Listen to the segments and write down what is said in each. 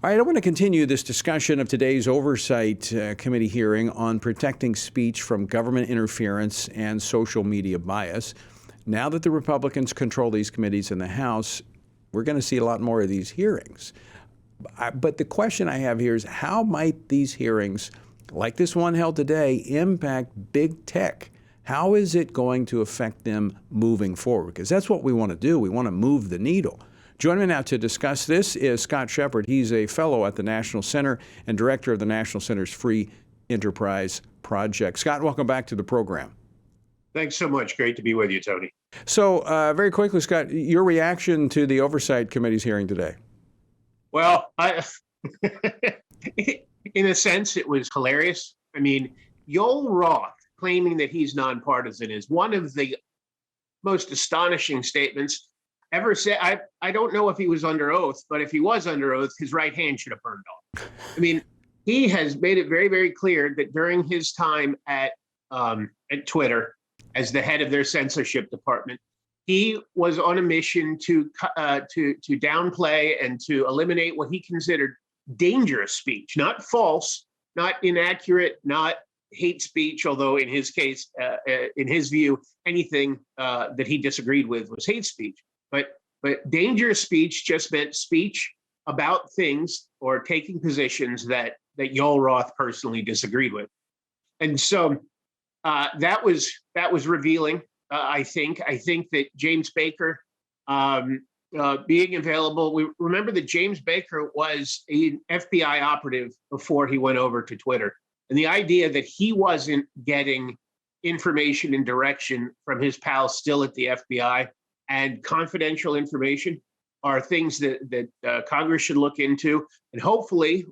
All right, I want to continue this discussion of today's Oversight Committee hearing on protecting speech from government interference and social media bias. Now that the Republicans control these committees in the House, we're going to see a lot more of these hearings. But the question I have here is, how might these hearings, like this one held today, impact big tech? How is it going to affect them moving forward? Because that's what we want to do. We want to move the needle. Joining me now to discuss this is Scott Shepard. He's a fellow at the National Center and director of the National Center's Free Enterprise Project. Scott, welcome back to the program. Thanks so much. Great to be with you, Tony. So very quickly, Scott, your reaction to the Oversight Committee's hearing today? Well, in a sense, it was hilarious. I mean, Yoel Roth claiming that he's nonpartisan is one of the most astonishing statements ever said. I don't know if he was under oath, but if he was under oath, his right hand should have burned off. I mean, he has made it very, very clear that during his time at Twitter as the head of their censorship department, he was on a mission to downplay and to eliminate what he considered dangerous speech, not false, not inaccurate, not hate speech, although in his case, in his view, anything that he disagreed with was hate speech. But dangerous speech just meant speech about things or taking positions that Yoel Roth personally disagreed with. And so that was revealing. I think that James Baker being available. We remember that James Baker was an FBI operative before he went over to Twitter. And the idea that he wasn't getting information and direction from his pals still at the FBI and confidential information are things that Congress should look into. And hopefully,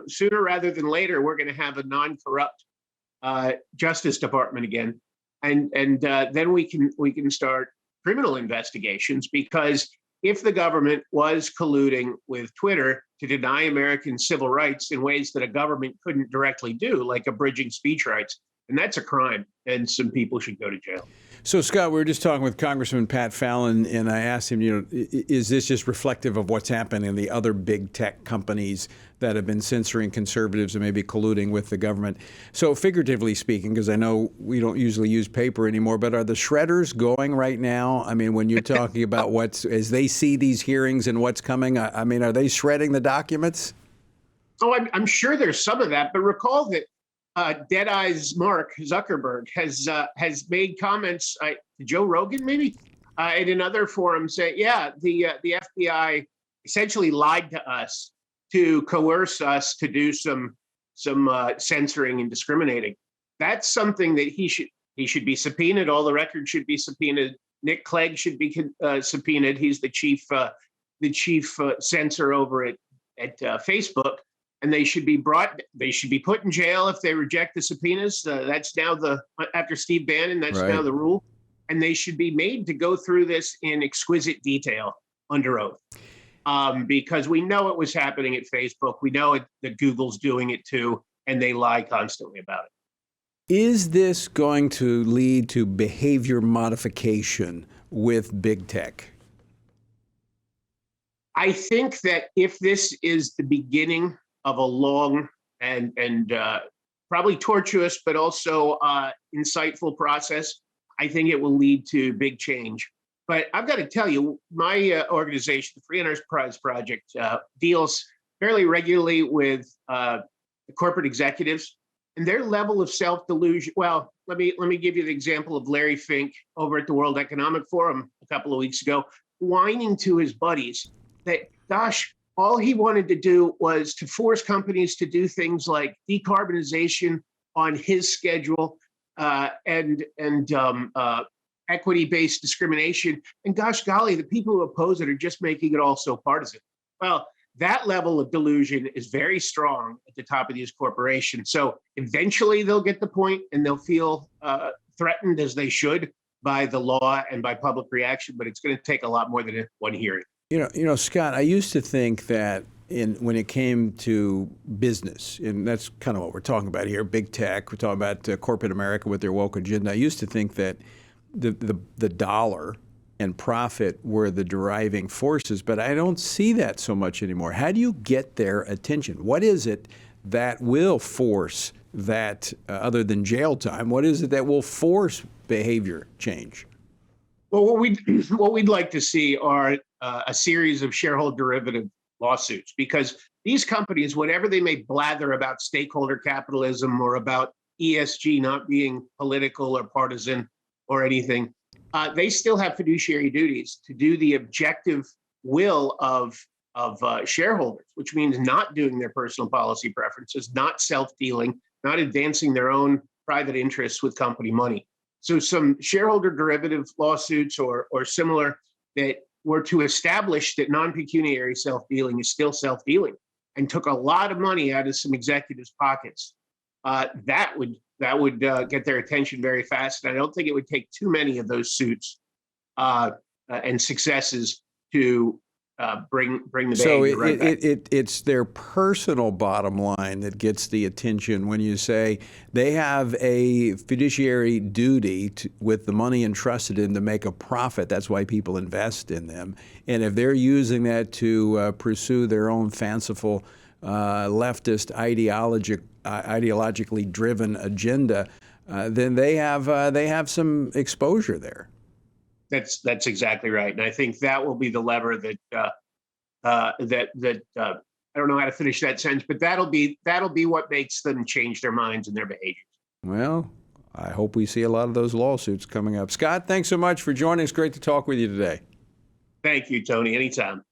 sooner rather than later, we're going to have a non-corrupt Justice Department again. And then we can start criminal investigations, because if the government was colluding with Twitter to deny Americans civil rights in ways that a government couldn't directly do, like abridging speech rights, and that's a crime, and some people should go to jail. So, Scott, we were just talking with Congressman Pat Fallon, and I asked him, is this just reflective of what's happening in the other big tech companies that have been censoring conservatives and maybe colluding with the government? So, figuratively speaking, because I know we don't usually use paper anymore, but are the shredders going right now? I mean, when you're talking about as they see these hearings and what's coming, I mean, are they shredding the documents? Oh, I'm sure there's some of that, but recall that Deadeye's Mark Zuckerberg has made comments to Joe Rogan, maybe, in another forum, saying, yeah, the FBI essentially lied to us to coerce us to do some censoring and discriminating. That's something that he should be subpoenaed. All the records should be subpoenaed. Nick Clegg should be subpoenaed. He's the chief censor over at Facebook. And they should be put in jail if they reject the subpoenas. That's now after Steve Bannon, that's right. Now the rule. And they should be made to go through this in exquisite detail under oath. Because we know it was happening at Facebook. We know that Google's doing it too, and they lie constantly about it. Is this going to lead to behavior modification with big tech? I think that if this is the beginning of a long and probably tortuous, but also insightful process, I think it will lead to big change. But I've got to tell you, my organization, the Free Enterprise Project, deals fairly regularly with corporate executives and their level of self-delusion. Well, let me give you the example of Larry Fink over at the World Economic Forum a couple of weeks ago, whining to his buddies that, gosh, all he wanted to do was to force companies to do things like decarbonization on his schedule and equity-based discrimination. And gosh golly, the people who oppose it are just making it all so partisan. Well, that level of delusion is very strong at the top of these corporations. So eventually they'll get the point and they'll feel threatened, as they should, by the law and by public reaction. But it's going to take a lot more than one hearing. You know, Scott, I used to think that when it came to business, and that's kind of what we're talking about here, big tech, we're talking about corporate America with their woke agenda. I used to think that the dollar and profit were the driving forces, but I don't see that so much anymore. How do you get their attention? What is it that will force that, other than jail time, what is it that will force behavior change? Well, what we'd like to see are a series of shareholder derivative lawsuits, because these companies, whatever they may blather about stakeholder capitalism or about ESG not being political or partisan or anything, they still have fiduciary duties to do the objective will of shareholders, which means not doing their personal policy preferences, not self-dealing, not advancing their own private interests with company money. So some shareholder derivative lawsuits or similar that were to establish that non-pecuniary self-dealing is still self-dealing and took a lot of money out of some executives' pockets. That would get their attention very fast. And I don't think it would take too many of those suits and successes to bring the behavior right back. It's their personal bottom line that gets the attention when you say they have a fiduciary duty with the money entrusted in to make a profit. That's why people invest in them. And if they're using that to pursue their own fanciful leftist ideologically driven agenda, then they have some exposure there. That's exactly right, and I think that will be the lever that I don't know how to finish that sentence, but that'll be what makes them change their minds and their behaviors. Well, I hope we see a lot of those lawsuits coming up. Scott, thanks so much for joining us. Great to talk with you today. Thank you, Tony. Anytime.